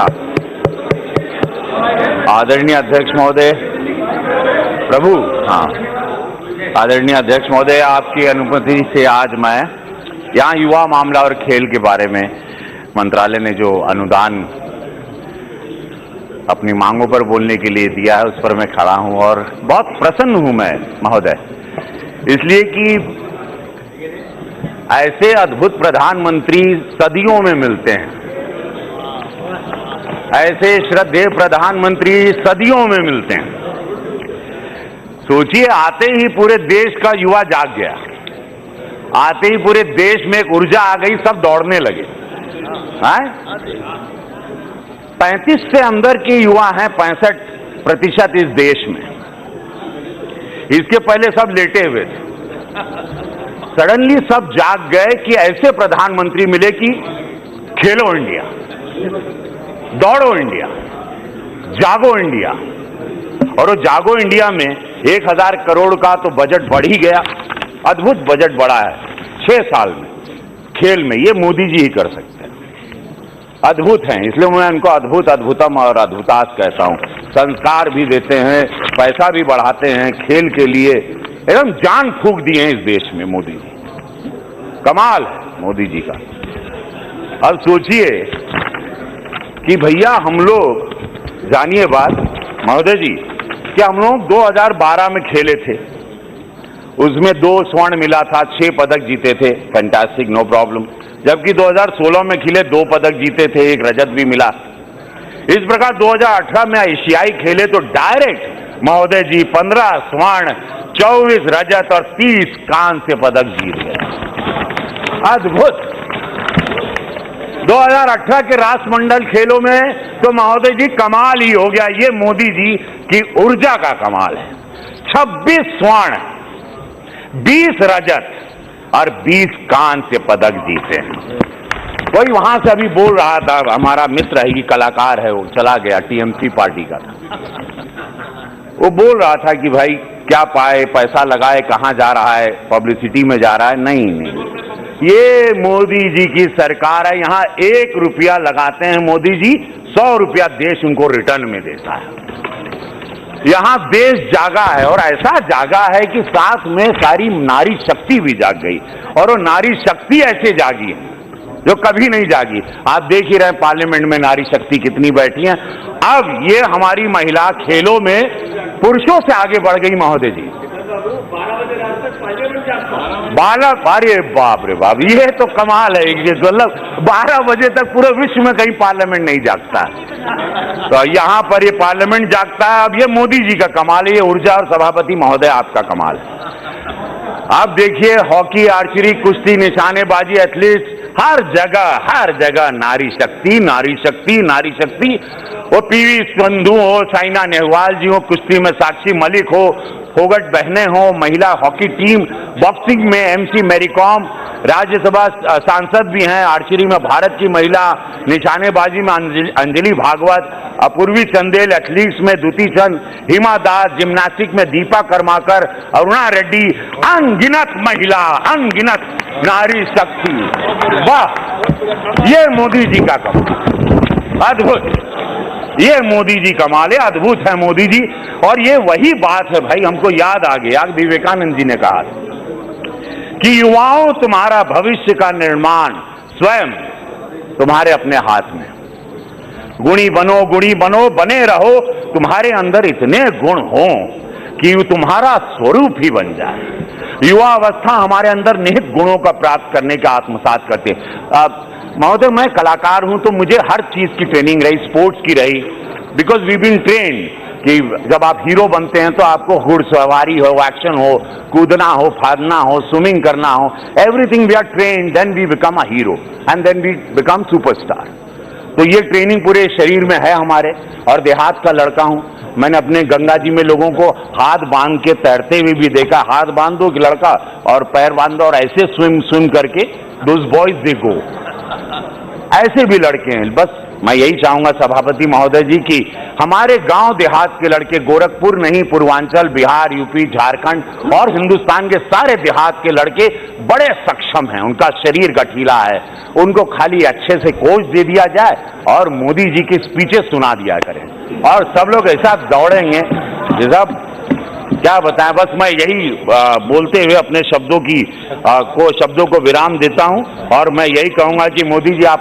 साहब। आदरणीय अध्यक्ष महोदय, प्रभु, हाँ, आदरणीय अध्यक्ष महोदय, आपकी अनुमति से आज मैं यहाँ युवा मामला और खेल के बारे में मंत्रालय ने जो अनुदान अपनी मांगों पर बोलने के लिए दिया है, उस पर मैं खड़ा हूं और बहुत प्रसन्न हूं मैं महोदय, इसलिए कि ऐसे अद्भुत प्रधानमंत्री सदियों में मिलते हैं, ऐसे श्रद्धेय प्रधानमंत्री सदियों में मिलते हैं। सोचिए, आते ही पूरे देश का युवा जाग गया, आते ही पूरे देश में एक ऊर्जा आ गई, सब दौड़ने लगे। 35 से अंदर के युवा हैं 65% इस देश में। इसके पहले सब लेटे हुए थे, सडनली सब जाग गए कि ऐसे प्रधानमंत्री मिले कि खेलो इंडिया, दौड़ो इंडिया, जागो इंडिया। और वो जागो इंडिया में 1000 करोड़ का तो बजट बढ़ ही गया, अद्भुत बजट बढ़ा है 6 साल में खेल में। ये मोदी जी ही कर सकते हैं, अद्भुत हैं, इसलिए मैं उनको अद्भुत, अद्भुतम और अद्भुतास कहता हूं। संस्कार भी देते हैं, पैसा भी बढ़ाते हैं खेल के लिए, एकदम जान फूंक दिए हैं इस देश में मोदी जी। कमाल है मोदी जी का। अब सोचिए कि भैया हम लोग, जानिए बात महोदय जी, कि हम लोग 2012 में खेले थे, उसमें 2 स्वर्ण मिला था, 6 पदक जीते थे, फैंटास्टिक, नो प्रॉब्लम। जबकि 2016 में खिले 2 पदक जीते थे, 1 रजत भी मिला। इस प्रकार 2018 में एशियाई खेले तो डायरेक्ट महोदय जी 15 स्वर्ण, 24 रजत और 30 कांस्य पदक जीत गए। अद्भुत। 2018 के राष्ट्रमंडल खेलों में तो महोदय जी कमाल ही हो गया। ये मोदी जी की ऊर्जा का कमाल है। 26 स्वर्ण, 20 रजत और 20 कांस्य पदक जीते हैं। वही वहां से अभी बोल रहा था, हमारा मित्र है, कि कलाकार है, वो चला गया, टीएमसी पार्टी का था, वो बोल रहा था कि भाई क्या पाए, पैसा लगाए, कहां जा रहा है, पब्लिसिटी में जा रहा है। नहीं, ये मोदी जी की सरकार है। यहां 1 रुपया लगाते हैं मोदी जी, 100 रुपया देश उनको रिटर्न में देता है। यहां देश जागा है, और ऐसा जागा है कि साथ में सारी नारी शक्ति भी जाग गई, और वो नारी शक्ति ऐसे जागी है जो कभी नहीं जागी। आप देख ही रहे पार्लियामेंट में नारी शक्ति कितनी बैठी है। अब ये हमारी महिला खेलों में पुरुषों से आगे बढ़ गई महोदय जी। 12, अरे बाप रे बाप, ये तो कमाल है। मतलब 12 बजे तक पूरे विश्व में कहीं पार्लियामेंट नहीं जागता, तो यहाँ पर ये पार्लियामेंट जागता है। अब ये मोदी जी का कमाल है, ये ऊर्जा, और सभापति महोदय आपका कमाल है। आप देखिए, हॉकी, आर्चरी, कुश्ती, निशानेबाजी, एथलीट्स, हर जगह नारी शक्ति, नारी शक्ति, नारी शक्ति। वो पीवी संधू हो, साइना नेहवाल जी हो, कुश्ती में साक्षी मलिक हो, फोगट बहनें हो, महिला हॉकी टीम, बॉक्सिंग में एमसी मैरी कॉम, राज्यसभा सांसद भी हैं, आर्चरी में भारत की महिला, निशानेबाजी में अंजलि भागवत, अपूर्वी चंदेल, एथलीट्स में द्युति चंद, हिमा दास, जिम्नास्टिक में दीपा कर्माकर, अरुणा रेड्डी, अनगिनत महिला, अनगिनत नारी शक्ति। वाह, ये मोदी जी का कमाल, अद्भुत। ये मोदी जी कमाल है, अद्भुत है मोदी जी। और ये वही बात है भाई, हमको याद आ गया, विवेकानंद जी ने कहा कि युवाओं, तुम्हारा भविष्य का निर्माण स्वयं तुम्हारे अपने हाथ में। गुणी बनो, बने रहो, तुम्हारे अंदर इतने गुण हो कि तुम्हारा स्वरूप ही बन जाए। युवा अवस्था हमारे अंदर निहित गुणों का प्राप्त करने का आत्मसात करते हैं। महोदय, मैं कलाकार हूं तो मुझे हर चीज की ट्रेनिंग रही, स्पोर्ट्स की रही, बिकॉज वी बीन ट्रेन कि जब आप हीरो बनते हैं तो आपको घुड़सवारी हो, एक्शन हो, कूदना हो, फादना हो, स्विमिंग करना हो, everything we are train, then we become a hero and then we become superstar. तो ये ट्रेनिंग पूरे शरीर में है हमारे। और देहात का लड़का हूं, मैंने अपने गंगा जी में लोगों को हाथ बांध के तैरते हुए भी देखा। हाथ बांध दो लड़का और पैर बांध दो और ऐसे स्विम करके, दोज बॉयज दे गो। ऐसे भी लड़के हैं, बस मैं यही चाहूंगा सभापति महोदय जी कि हमारे गांव देहात के लड़के, गोरखपुर नहीं पूर्वांचल, बिहार, यूपी, झारखंड और हिंदुस्तान के सारे देहात के लड़के बड़े सक्षम हैं, उनका शरीर गठीला है, उनको खाली अच्छे से कोच दे दिया जाए और मोदी जी की स्पीचेस सुना दिया करें और सब लोग ऐसा दौड़ेंगे। सब क्या बताएं, बस मैं यही बोलते हुए अपने शब्दों को विराम देता हूं और मैं यही कहूंगा कि मोदी जी आप